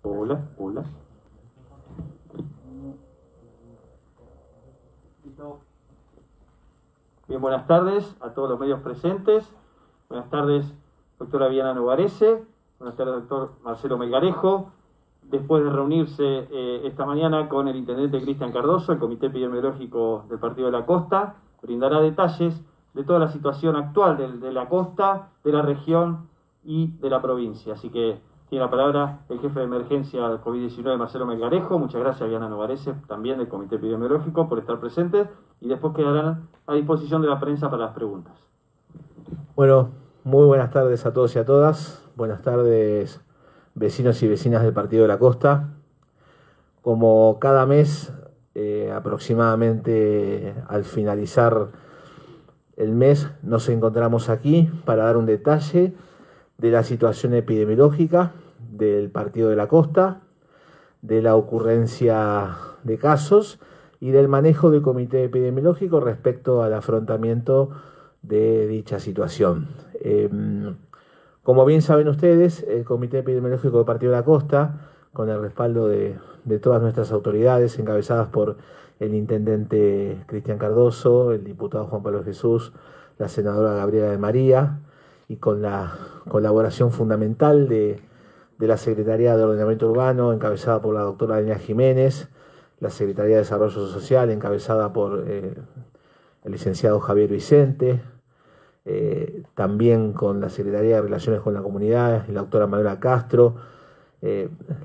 Hola, hola. Bien, buenas tardes a todos los medios presentes. Buenas tardes, doctora Viana Novarese. Buenas tardes, doctor Marcelo Melgarejo. Después de reunirse esta mañana con el intendente Cristian Cardoso, el Comité Epidemiológico del Partido de la Costa, brindará detalles de toda la situación actual de la costa, de la región y de la provincia. Así que tiene la palabra el jefe de emergencia del COVID-19, Marcelo Melgarejo. Muchas gracias, Viana Novarese, también del Comité Epidemiológico, por estar presentes, y después quedarán a disposición de la prensa para las preguntas. Bueno, muy buenas tardes a todos y a todas. Buenas tardes, vecinos y vecinas del Partido de la Costa. Como cada mes, aproximadamente al finalizar el mes, nos encontramos aquí para dar un detalle de la situación epidemiológica del Partido de la Costa, de la ocurrencia de casos y del manejo del comité epidemiológico respecto al afrontamiento de dicha situación. Como bien saben ustedes, el Comité Epidemiológico del Partido de la Costa, con el respaldo de todas nuestras autoridades, encabezadas por el intendente Cristian Cardoso, el diputado Juan Pablo Jesús, la senadora Gabriela de María, y con la colaboración fundamental de la Secretaría de Ordenamiento Urbano, encabezada por la doctora Elena Jiménez, la Secretaría de Desarrollo Social, encabezada por el licenciado Javier Vicente, también con la Secretaría de Relaciones con la Comunidad, la doctora Manuela Castro,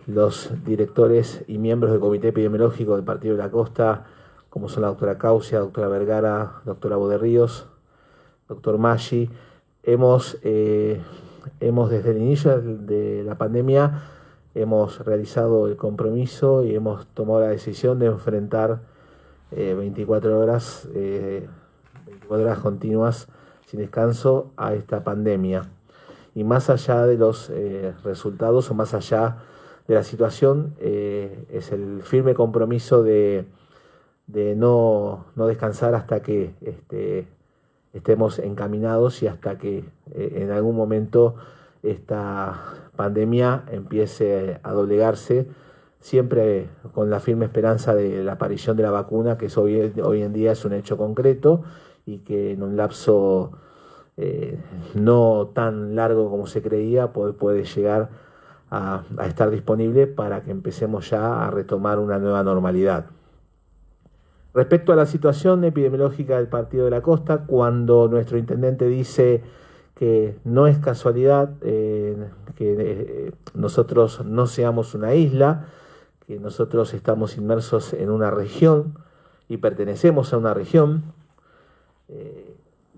los directores y miembros del Comité Epidemiológico del Partido de la Costa, como son la doctora Caucia, doctora Vergara, doctora Boderríos, doctor Maggi. Hemos desde el inicio de la pandemia, hemos realizado el compromiso y hemos tomado la decisión de enfrentar 24 horas continuas sin descanso a esta pandemia. Y más allá de los resultados o más allá de la situación, es el firme compromiso de no descansar hasta que estemos encaminados y hasta que en algún momento esta pandemia empiece a doblegarse, siempre con la firme esperanza de la aparición de la vacuna, que hoy en día es un hecho concreto y que en un lapso no tan largo como se creía puede llegar a estar disponible para que empecemos ya a retomar una nueva normalidad. Respecto a la situación epidemiológica del Partido de la Costa, cuando nuestro intendente dice que no es casualidad que nosotros no seamos una isla, que nosotros estamos inmersos en una región y pertenecemos a una región,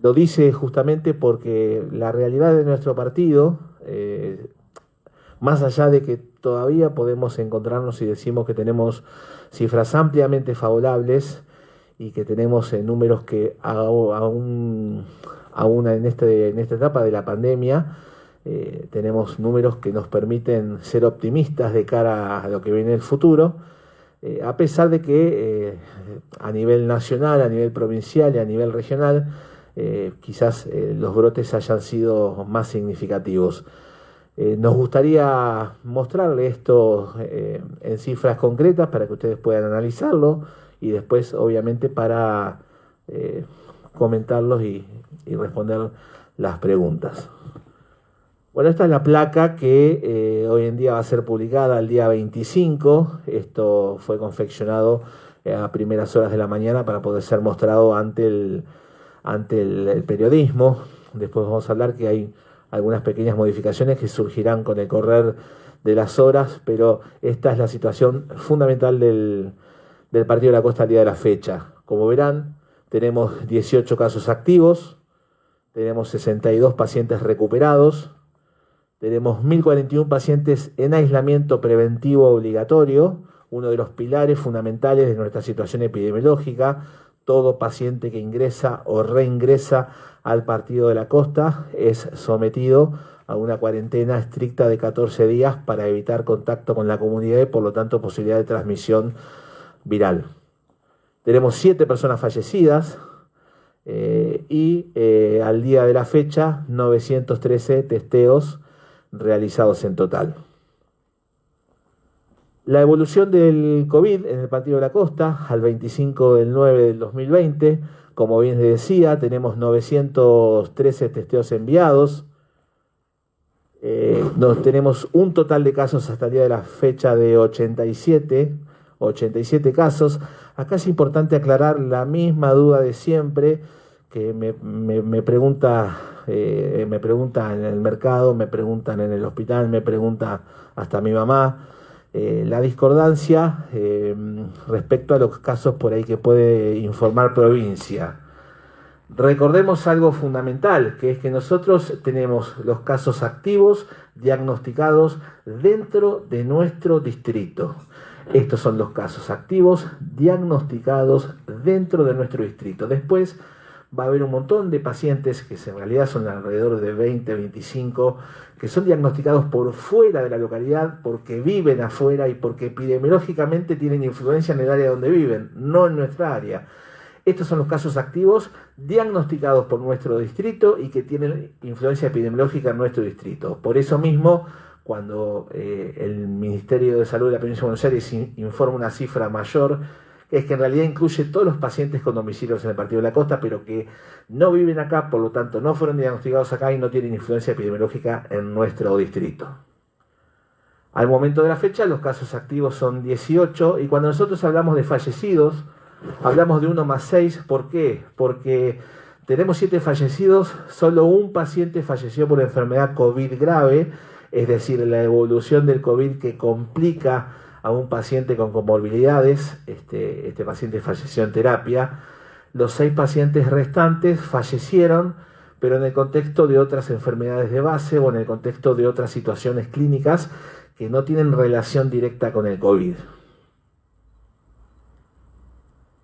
lo dice justamente porque la realidad de nuestro partido, más allá de que todavía podemos encontrarnos y decimos que tenemos cifras ampliamente favorables y que tenemos números que aún en esta etapa de la pandemia tenemos números que nos permiten ser optimistas de cara a lo que viene en el futuro, a pesar de que a nivel nacional, a nivel provincial y a nivel regional quizás los brotes hayan sido más significativos. Nos gustaría mostrarle esto en cifras concretas para que ustedes puedan analizarlo y después obviamente para comentarlos y responder las preguntas. Bueno, esta es la placa que hoy en día va a ser publicada el día 25. Esto fue confeccionado a primeras horas de la mañana para poder ser mostrado ante el periodismo. Después vamos a hablar que hay algunas pequeñas modificaciones que surgirán con el correr de las horas, pero esta es la situación fundamental del Partido de la Costa al día de la fecha. Como verán, tenemos 18 casos activos, tenemos 62 pacientes recuperados, tenemos 1.041 pacientes en aislamiento preventivo obligatorio, uno de los pilares fundamentales de nuestra situación epidemiológica. Todo paciente que ingresa o reingresa al Partido de la Costa es sometido a una cuarentena estricta de 14 días para evitar contacto con la comunidad y por lo tanto posibilidad de transmisión viral. Tenemos 7 personas fallecidas, Al día de la fecha 913 testeos realizados en total. La evolución del COVID en el Partido de la Costa al 25/9 del 2020, como bien les decía, tenemos 913 testeos enviados. Tenemos un total de casos hasta el día de la fecha de 87 casos. Acá es importante aclarar la misma duda de siempre que me preguntan en el mercado, me preguntan en el hospital, me pregunta hasta mi mamá. La discordancia respecto a los casos por ahí que puede informar provincia. Recordemos algo fundamental, que es que nosotros tenemos los casos activos diagnosticados dentro de nuestro distrito. Estos son los casos activos diagnosticados dentro de nuestro distrito. Después va a haber un montón de pacientes, que en realidad son alrededor de 20, 25, que son diagnosticados por fuera de la localidad porque viven afuera y porque epidemiológicamente tienen influencia en el área donde viven, no en nuestra área. Estos son los casos activos diagnosticados por nuestro distrito y que tienen influencia epidemiológica en nuestro distrito. Por eso mismo, cuando el Ministerio de Salud de la Provincia de Buenos Aires informa una cifra mayor, es que en realidad incluye todos los pacientes con domicilios en el Partido de la Costa, pero que no viven acá, por lo tanto no fueron diagnosticados acá y no tienen influencia epidemiológica en nuestro distrito. Al momento de la fecha, los casos activos son 18, y cuando nosotros hablamos de fallecidos, hablamos de 1 más 6. ¿Por qué? Porque tenemos 7 fallecidos, solo un paciente falleció por enfermedad COVID grave, es decir, la evolución del COVID que complica a un paciente con comorbilidades. Este paciente falleció en terapia. Los 6 pacientes restantes fallecieron, pero en el contexto de otras enfermedades de base o en el contexto de otras situaciones clínicas que no tienen relación directa con el COVID.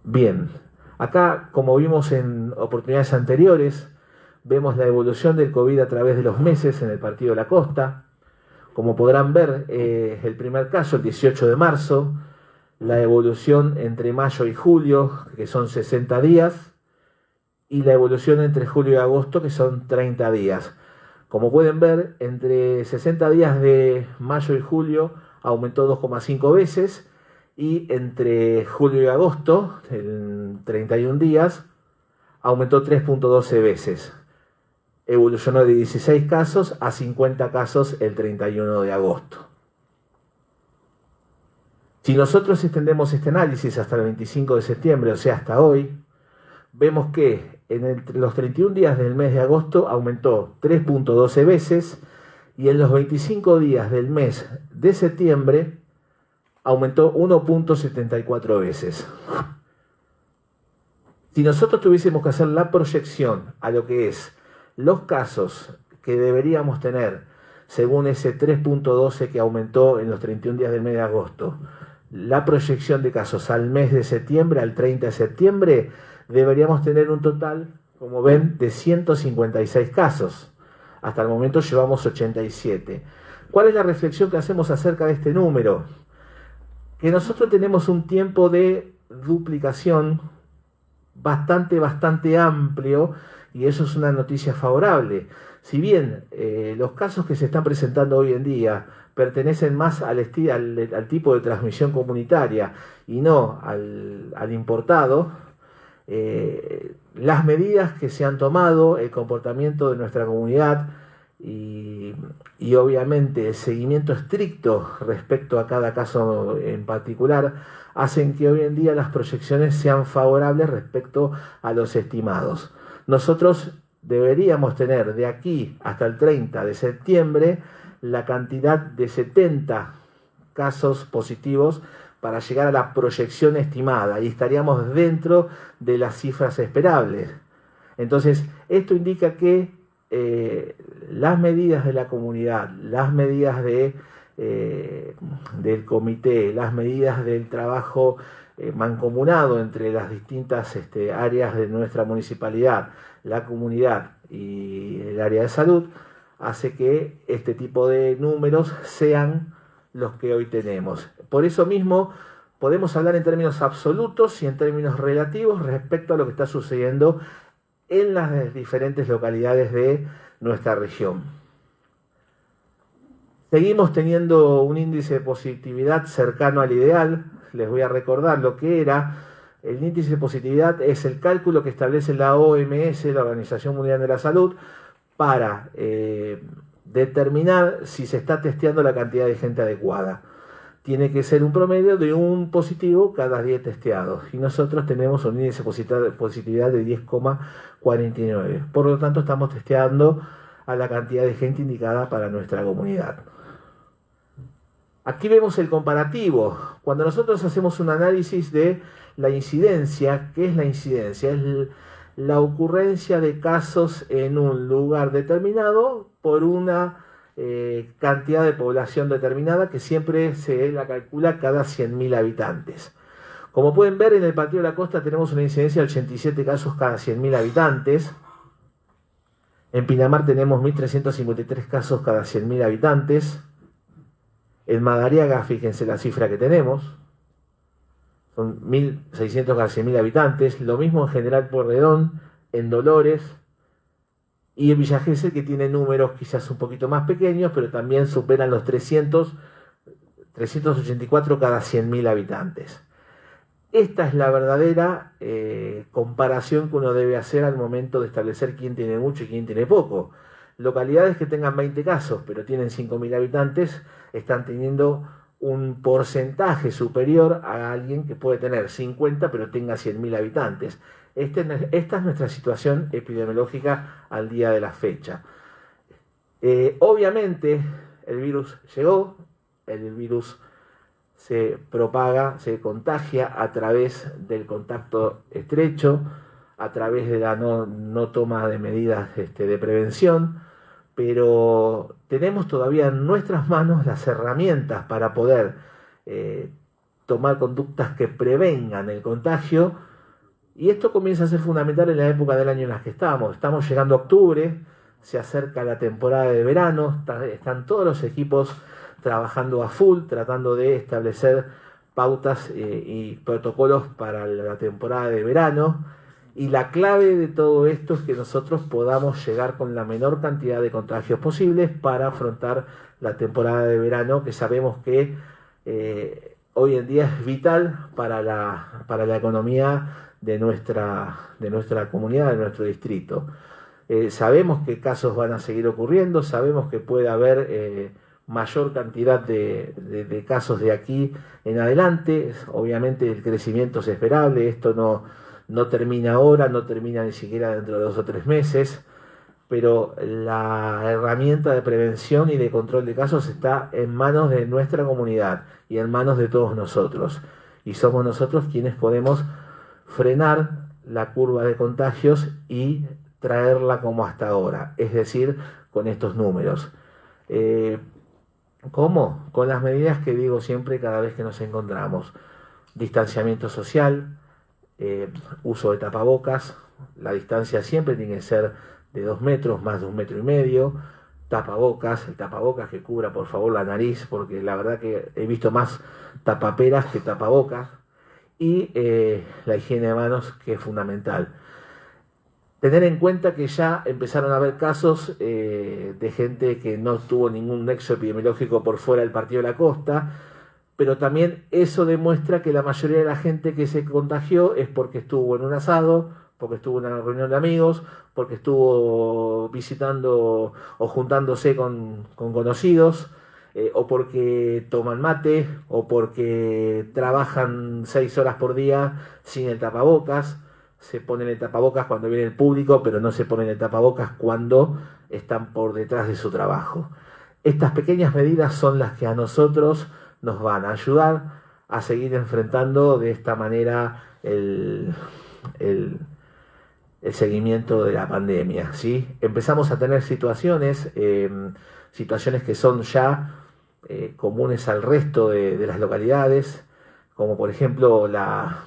Bien, acá, como vimos en oportunidades anteriores, vemos la evolución del COVID a través de los meses en el Partido de la Costa. Como podrán ver, el primer caso, el 18 de marzo, la evolución entre mayo y julio, que son 60 días, y la evolución entre julio y agosto, que son 30 días. Como pueden ver, entre 60 días de mayo y julio aumentó 2,5 veces, y entre julio y agosto, en 31 días, aumentó 3,12 veces. Evolucionó de 16 casos a 50 casos el 31 de agosto. Si nosotros extendemos este análisis hasta el 25 de septiembre, o sea, hasta hoy, vemos que en los 31 días del mes de agosto aumentó 3,12 veces, y en los 25 días del mes de septiembre aumentó 1,74 veces. Si nosotros tuviésemos que hacer la proyección a lo que es los casos que deberíamos tener según ese 3,12 que aumentó en los 31 días del mes de agosto, la proyección de casos al mes de septiembre, al 30 de septiembre, deberíamos tener un total, como ven, de 156 casos. Hasta el momento llevamos 87. ¿Cuál es la reflexión que hacemos acerca de este número? Que nosotros tenemos un tiempo de duplicación bastante amplio, y eso es una noticia favorable. Si bien los casos que se están presentando hoy en día pertenecen más al tipo de transmisión comunitaria y no al importado, las medidas que se han tomado, el comportamiento de nuestra comunidad y obviamente el seguimiento estricto respecto a cada caso en particular hacen que hoy en día las proyecciones sean favorables respecto a los estimados. Nosotros deberíamos tener de aquí hasta el 30 de septiembre la cantidad de 70 casos positivos para llegar a la proyección estimada, y estaríamos dentro de las cifras esperables. Entonces, esto indica que las medidas de la comunidad, las medidas del comité, las medidas del trabajo mancomunado entre las distintas áreas de nuestra municipalidad, la comunidad y el área de salud, hace que este tipo de números sean los que hoy tenemos. Por eso mismo podemos hablar en términos absolutos y en términos relativos respecto a lo que está sucediendo en las diferentes localidades de nuestra región. Seguimos teniendo un índice de positividad cercano al ideal. Les voy a recordar lo que era. El índice de positividad es el cálculo que establece la OMS, la Organización Mundial de la Salud, para determinar si se está testeando la cantidad de gente adecuada. Tiene que ser un promedio de un positivo cada 10 testeados. Y nosotros tenemos un índice de positividad de 10,49. Por lo tanto, estamos testeando a la cantidad de gente indicada para nuestra comunidad. Aquí vemos el comparativo. Cuando nosotros hacemos un análisis de la incidencia, ¿qué es la incidencia? Es la ocurrencia de casos en un lugar determinado por una cantidad de población determinada que siempre se la calcula cada 100.000 habitantes. Como pueden ver, en el Partido de la Costa tenemos una incidencia de 87 casos cada 100.000 habitantes. En Pinamar tenemos 1.353 casos cada 100.000 habitantes. En Madariaga, fíjense la cifra que tenemos, son 1.600 cada 100.000 habitantes. Lo mismo en General Pueyrredón, en Dolores y en Villa Gesell, que tiene números quizás un poquito más pequeños, pero también superan los 384 cada 100.000 habitantes. Esta es la verdadera comparación que uno debe hacer al momento de establecer quién tiene mucho y quién tiene poco. Localidades que tengan 20 casos, pero tienen 5.000 habitantes, están teniendo un porcentaje superior a alguien que puede tener 50, pero tenga 100.000 habitantes. Esta es nuestra situación epidemiológica al día de la fecha. Obviamente, el virus llegó, el virus se propaga, se contagia a través del contacto estrecho, a través de la no toma de medidas de prevención, pero tenemos todavía en nuestras manos las herramientas para poder tomar conductas que prevengan el contagio, y esto comienza a ser fundamental en la época del año en la que estamos. Estamos llegando a octubre, se acerca la temporada de verano, están todos los equipos trabajando a full, tratando de establecer pautas y protocolos para la temporada de verano. Y la clave de todo esto es que nosotros podamos llegar con la menor cantidad de contagios posibles para afrontar la temporada de verano, que sabemos que hoy en día es vital para la economía de nuestra comunidad, de nuestro distrito. Sabemos que casos van a seguir ocurriendo, sabemos que puede haber mayor cantidad de casos de aquí en adelante. Obviamente el crecimiento es esperable, esto no termina ahora, no termina ni siquiera dentro de 2 o 3 meses, pero la herramienta de prevención y de control de casos está en manos de nuestra comunidad y en manos de todos nosotros. Y somos nosotros quienes podemos frenar la curva de contagios y traerla como hasta ahora, es decir, con estos números. ¿Cómo? Con las medidas que digo siempre cada vez que nos encontramos. Distanciamiento social, uso de tapabocas, la distancia siempre tiene que ser de 2 metros, más de 1,5 metros, tapabocas, el tapabocas que cubra por favor la nariz, porque la verdad que he visto más tapaperas que tapabocas, y la higiene de manos, que es fundamental. Tener en cuenta que ya empezaron a haber casos de gente que no tuvo ningún nexo epidemiológico por fuera del Partido de la Costa, pero también eso demuestra que la mayoría de la gente que se contagió es porque estuvo en un asado, porque estuvo en una reunión de amigos, porque estuvo visitando o juntándose con conocidos, o porque toman mate, o porque trabajan 6 horas por día sin el tapabocas. Se ponen el tapabocas cuando viene el público, pero no se ponen el tapabocas cuando están por detrás de su trabajo. Estas pequeñas medidas son las que a nosotros nos van a ayudar a seguir enfrentando de esta manera el seguimiento de la pandemia, ¿sí? Empezamos a tener situaciones que son ya comunes al resto de las localidades, como por ejemplo la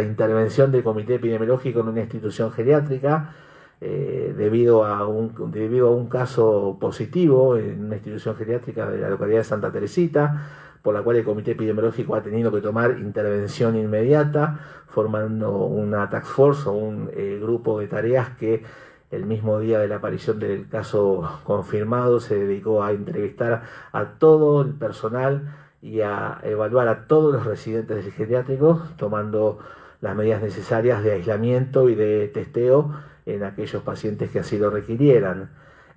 intervención del comité epidemiológico en una institución geriátrica debido a un caso positivo en una institución geriátrica de la localidad de Santa Teresita. por la cual el Comité Epidemiológico ha tenido que tomar intervención inmediata, formando una task force o un grupo de tareas que el mismo día de la aparición del caso confirmado se dedicó a entrevistar a todo el personal y a evaluar a todos los residentes del geriátrico, tomando las medidas necesarias de aislamiento y de testeo en aquellos pacientes que así lo requirieran.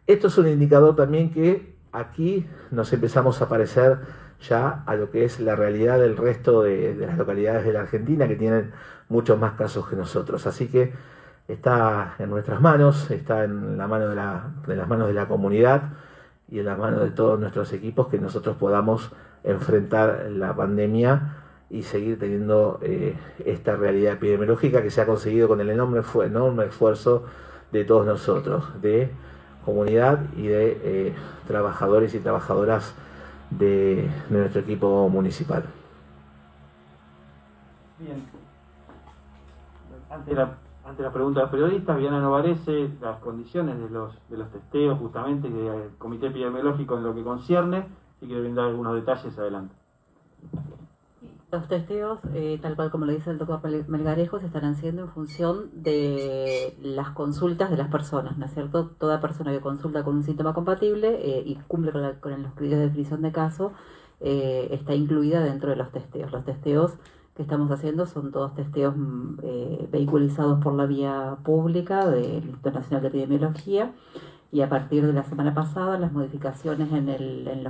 Esto es un indicador también que aquí nos empezamos a parecer ya a lo que es la realidad del resto de las localidades de la Argentina, que tienen muchos más casos que nosotros. Así que está en nuestras manos, está en la mano de las manos de la comunidad y en las manos de todos nuestros equipos que nosotros podamos enfrentar la pandemia y seguir teniendo esta realidad epidemiológica que se ha conseguido con el enorme esfuerzo de todos nosotros, de comunidad y de trabajadores y trabajadoras de nuestro equipo municipal. Bien. Ante la pregunta de los periodistas, Viana Novarese, las condiciones de los testeos, justamente, del Comité Epidemiológico en lo que concierne, y quiero brindar algunos detalles adelante. Los testeos, tal cual como lo dice el doctor Melgarejo, se estarán haciendo en función de las consultas de las personas, ¿no es cierto? Toda persona que consulta con un síntoma compatible y cumple con los criterios de definición de caso está incluida dentro de los testeos. Los testeos que estamos haciendo son todos testeos vehiculizados por la vía pública del Instituto Nacional de Epidemiología, y a partir de la semana pasada las modificaciones en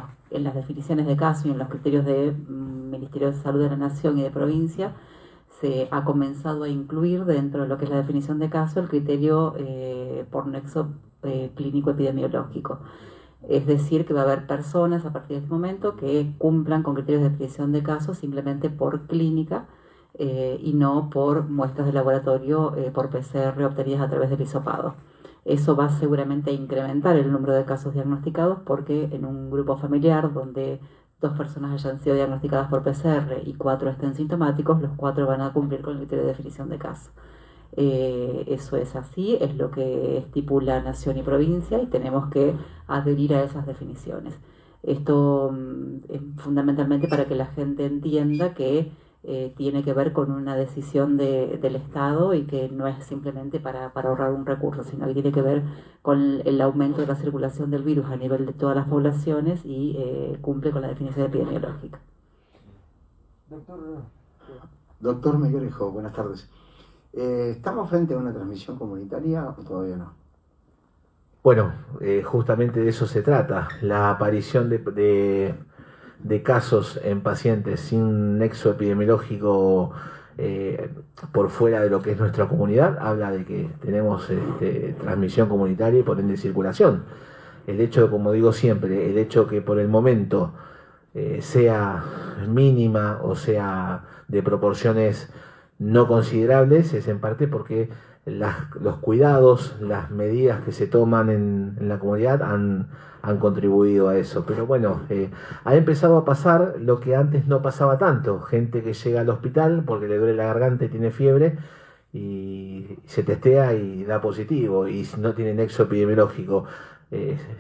las definiciones de caso y en los criterios de Ministerio de Salud de la Nación y de provincia se ha comenzado a incluir dentro de lo que es la definición de caso el criterio por nexo clínico epidemiológico. Es decir, que va a haber personas a partir de este momento que cumplan con criterios de definición de caso simplemente por clínica y no por muestras de laboratorio por PCR obtenidas a través del hisopado. Eso va seguramente a incrementar el número de casos diagnosticados porque en un grupo familiar donde 2 personas hayan sido diagnosticadas por PCR y 4 estén sintomáticos, los 4 van a cumplir con el criterio de definición de caso. Eso es así, es lo que estipula Nación y provincia y tenemos que adherir a esas definiciones. Esto fundamentalmente para que la gente entienda que tiene que ver con una decisión del Estado y que no es simplemente para ahorrar un recurso, sino que tiene que ver con el aumento de la circulación del virus a nivel de todas las poblaciones y cumple con la definición epidemiológica. Doctor Melgarejo, buenas tardes. ¿Estamos frente a una transmisión comunitaria o todavía no? Bueno, justamente de eso se trata, la aparición de casos en pacientes sin nexo epidemiológico por fuera de lo que es nuestra comunidad, habla de que tenemos transmisión comunitaria y por ende circulación. El hecho, como digo siempre, el hecho que por el momento sea mínima o sea de proporciones no considerables es en parte porque los cuidados, las medidas que se toman en la comunidad han contribuido a eso. Pero bueno, ha empezado a pasar lo que antes no pasaba tanto. Gente que llega al hospital porque le duele la garganta y tiene fiebre y se testea y da positivo. Y si no tiene nexo epidemiológico,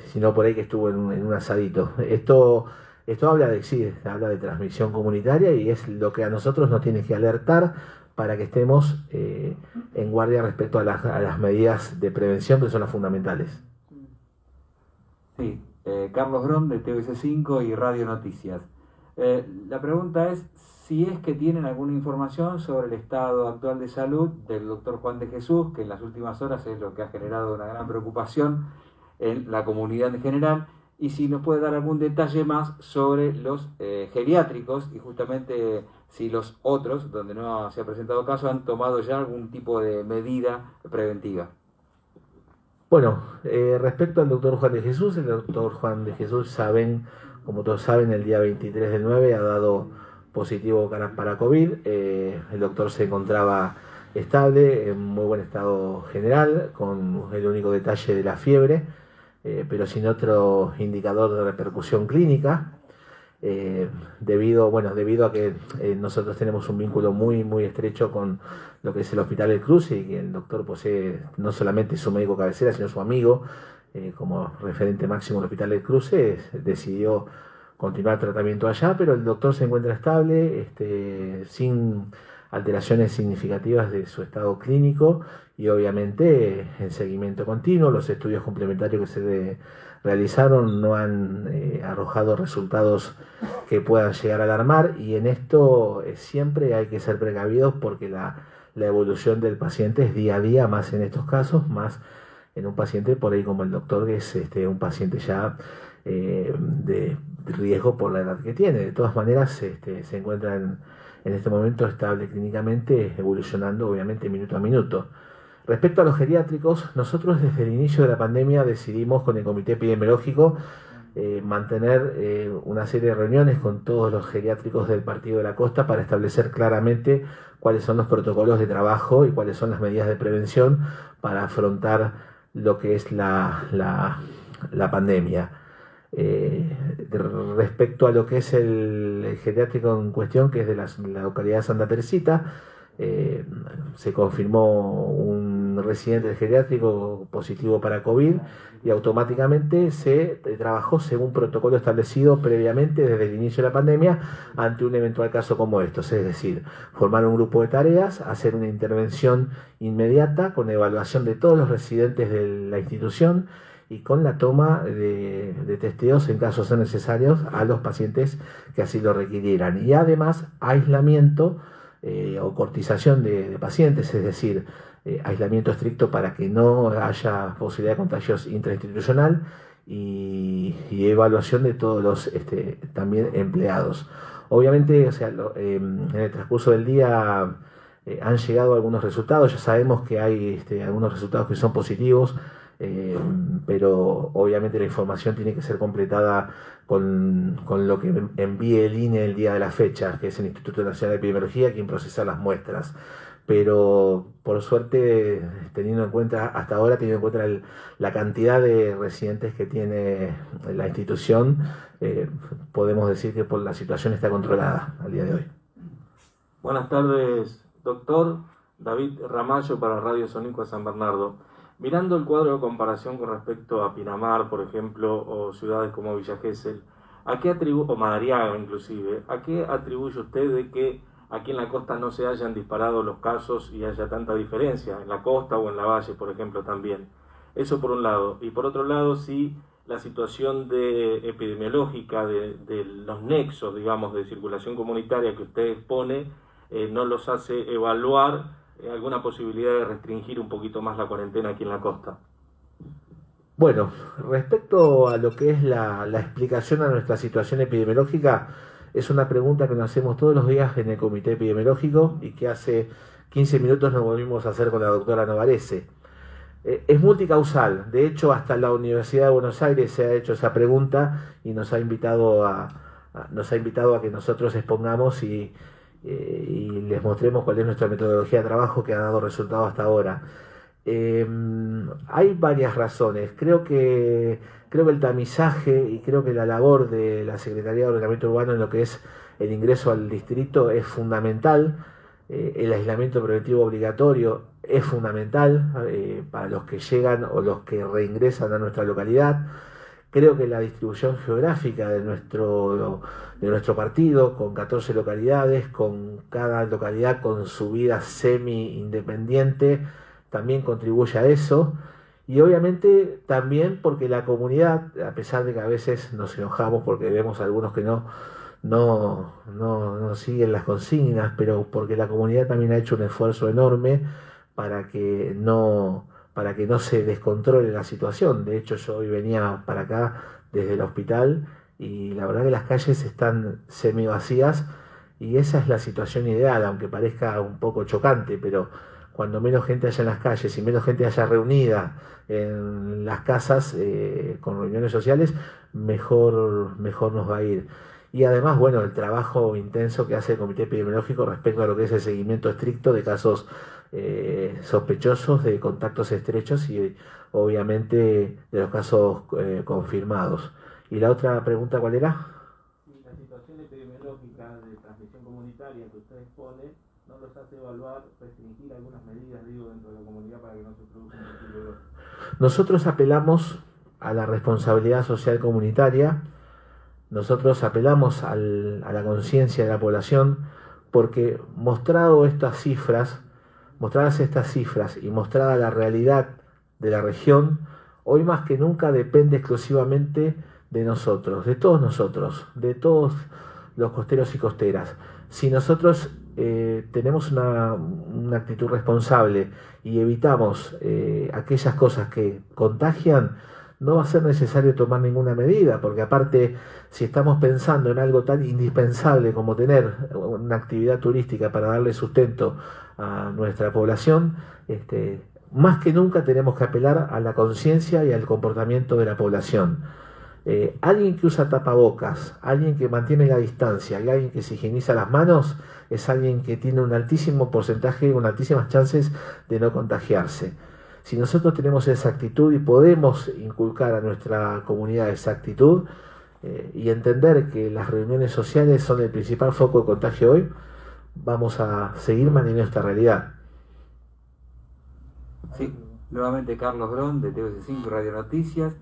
sino por ahí que estuvo en un asadito. Esto habla de transmisión comunitaria y es lo que a nosotros nos tiene que alertar para que estemos en guardia respecto a las medidas de prevención que son las fundamentales. Sí, Carlos Grón de TVC5 y Radio Noticias. La pregunta es si es que tienen alguna información sobre el estado actual de salud del doctor Juan de Jesús, que en las últimas horas es lo que ha generado una gran preocupación en la comunidad en general, y si nos puede dar algún detalle más sobre los geriátricos y justamente si los otros, donde no se ha presentado caso, han tomado ya algún tipo de medida preventiva. Bueno, respecto al doctor Juan de Jesús, el doctor Juan de Jesús, como todos saben, el día 23 del 9 ha dado positivo para COVID. El doctor se encontraba estable, en muy buen estado general, con el único detalle de la fiebre, pero sin otro indicador de repercusión clínica. Debido a que nosotros tenemos un vínculo muy muy estrecho con lo que es el Hospital del Cruce y que el doctor posee no solamente su médico cabecera sino su amigo como referente máximo del Hospital del Cruce, decidió continuar tratamiento allá, pero el doctor se encuentra estable, sin alteraciones significativas de su estado clínico y obviamente en seguimiento continuo. Los estudios complementarios que se realizaron no han arrojado resultados que puedan llegar a alarmar, y en esto siempre hay que ser precavidos porque la evolución del paciente es día a día, más en estos casos, más en un paciente por ahí como el doctor, que es un paciente ya de riesgo por la edad que tiene. De todas maneras, se encuentra en este momento estable clínicamente, evolucionando obviamente minuto a minuto. Respecto a los geriátricos, nosotros desde el inicio de la pandemia decidimos con el comité epidemiológico mantener una serie de reuniones con todos los geriátricos del Partido de la Costa para establecer claramente cuáles son los protocolos de trabajo y cuáles son las medidas de prevención para afrontar lo que es la pandemia. Respecto a lo que es el geriátrico en cuestión, que es de la localidad de Santa Teresita, se confirmó un residente del geriátrico positivo para COVID y automáticamente se trabajó según protocolo establecido previamente desde el inicio de la pandemia ante un eventual caso como estos, es decir, formar un grupo de tareas, hacer una intervención inmediata con evaluación de todos los residentes de la institución y con la toma de testeos en casos sean necesarios a los pacientes que así lo requirieran, y además aislamiento o cortización de pacientes, es decir, aislamiento estricto para que no haya posibilidad de contagios intrainstitucional y evaluación de todos los también empleados. Obviamente, o sea, en el transcurso del día han llegado algunos resultados, ya sabemos que hay algunos resultados que son positivos, pero obviamente la información tiene que ser completada con lo que envíe el INE el día de la fecha, que es el Instituto Nacional de Epidemiología quien procesa las muestras. Pero por suerte, teniendo en cuenta hasta ahora, teniendo en cuenta la cantidad de residentes que tiene la institución, podemos decir que la situación está controlada al día de hoy. Buenas tardes, doctor. David Ramallo para Radio Sónico San Bernardo. Mirando el cuadro de comparación con respecto a Pinamar, por ejemplo, o ciudades como Villa Gesell, o Madariaga inclusive, ¿a qué atribuye usted de que aquí en la costa no se hayan disparado los casos y haya tanta diferencia, en la costa o en la valle, por ejemplo, también? Eso por un lado. Y por otro lado, si la situación epidemiológica de los nexos, digamos, de circulación comunitaria que usted expone, no los hace evaluar alguna posibilidad de restringir un poquito más la cuarentena aquí en la costa. Bueno, respecto a lo que es la explicación a nuestra situación epidemiológica, es una pregunta que nos hacemos todos los días en el comité epidemiológico y que hace 15 minutos nos volvimos a hacer con la doctora Novarese. Es multicausal. De hecho, hasta la Universidad de Buenos Aires se ha hecho esa pregunta y nos ha invitado a que nosotros expongamos y les mostremos cuál es nuestra metodología de trabajo que ha dado resultado hasta ahora. Hay varias razones. Creo que el tamizaje y creo que la labor de la Secretaría de Ordenamiento Urbano en lo que es el ingreso al distrito es fundamental. El aislamiento preventivo obligatorio es fundamental para los que llegan o los que reingresan a nuestra localidad. Creo que la distribución geográfica de nuestro partido, con 14 localidades, con cada localidad con su vida semi-independiente, también contribuye a eso. Y obviamente también porque la comunidad, a pesar de que a veces nos enojamos porque vemos a algunos que no siguen las consignas, pero porque la comunidad también ha hecho un esfuerzo enorme para que no se descontrole la situación. De hecho, yo hoy venía para acá desde el hospital y la verdad que las calles están semi vacías y esa es la situación ideal, aunque parezca un poco chocante, pero cuando menos gente haya en las calles y menos gente haya reunida en las casas con reuniones sociales, mejor nos va a ir. Y además, bueno, el trabajo intenso que hace el Comité Epidemiológico respecto a lo que es el seguimiento estricto de casos sospechosos, de contactos estrechos y obviamente de los casos confirmados. ¿Y la otra pregunta cuál era? La situación epidemiológica de transmisión comunitaria que usted expone no los hace evaluar, restringir algunas medidas, dentro de la comunidad para que no se produzca un posible brote. Nosotros apelamos a la responsabilidad social comunitaria. Nosotros apelamos a la conciencia de la población porque mostradas estas cifras y mostrada la realidad de la región, hoy más que nunca depende exclusivamente de nosotros, de todos los costeros y costeras. Si nosotros tenemos una actitud responsable y evitamos aquellas cosas que contagian, no va a ser necesario tomar ninguna medida, porque aparte, si estamos pensando en algo tan indispensable como tener una actividad turística para darle sustento a nuestra población, más que nunca tenemos que apelar a la conciencia y al comportamiento de la población. Alguien que usa tapabocas, alguien que mantiene la distancia y alguien que se higieniza las manos es alguien que tiene un altísimo porcentaje, unas altísimas chances de no contagiarse. Si nosotros tenemos esa actitud y podemos inculcar a nuestra comunidad esa actitud y entender que las reuniones sociales son el principal foco de contagio hoy, vamos a seguir manteniendo esta realidad. Sí, nuevamente Carlos Bron de TVC5 Radio Noticias.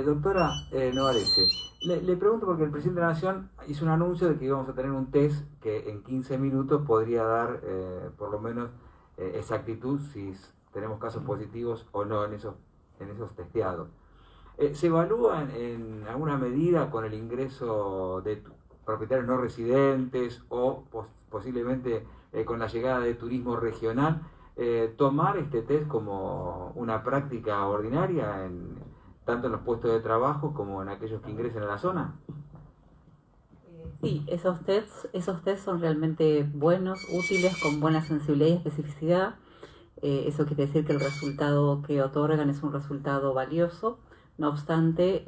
Doctora Novarese, le pregunto porque el presidente de la Nación hizo un anuncio de que íbamos a tener un test que en 15 minutos podría dar por lo menos exactitud si tenemos casos positivos o no en esos testeados. ¿Se evalúa en alguna medida con el ingreso de propietarios no residentes o posiblemente con la llegada de turismo regional tomar este test como una práctica ordinaria tanto en los puestos de trabajo como en aquellos que ingresen a la zona? Sí, esos tests son realmente buenos, útiles, con buena sensibilidad y especificidad. Eso quiere decir que el resultado que otorgan es un resultado valioso. No obstante,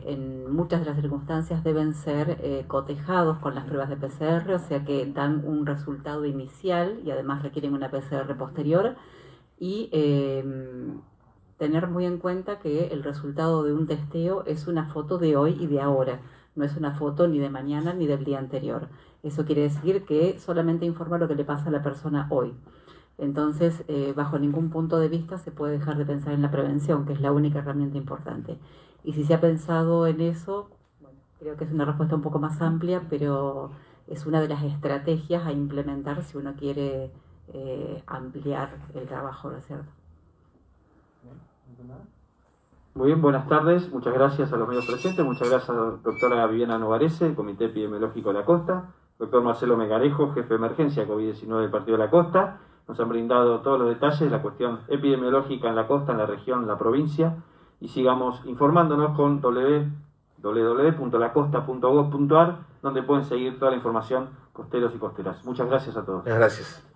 en muchas de las circunstancias deben ser cotejados con las pruebas de PCR, o sea que dan un resultado inicial y además requieren una PCR posterior, y tener muy en cuenta que el resultado de un testeo es una foto de hoy y de ahora, no es una foto ni de mañana ni del día anterior. Eso quiere decir que solamente informa lo que le pasa a la persona hoy. Entonces, bajo ningún punto de vista se puede dejar de pensar en la prevención, que es la única herramienta importante. Y si se ha pensado en eso, bueno, creo que es una respuesta un poco más amplia, pero es una de las estrategias a implementar si uno quiere ampliar el trabajo, ¿no es cierto? Muy bien, buenas tardes. Muchas gracias a los medios presentes. Muchas gracias a la doctora Viviana Novarese, del Comité Epidemiológico de la Costa, doctor Marcelo Megarejo, jefe de emergencia COVID-19 del Partido de la Costa. Nos han brindado todos los detalles de la cuestión epidemiológica en la costa, en la región, en la provincia, y sigamos informándonos con www.lacosta.gov.ar, donde pueden seguir toda la información costeros y costeras. Muchas gracias a todos. Gracias.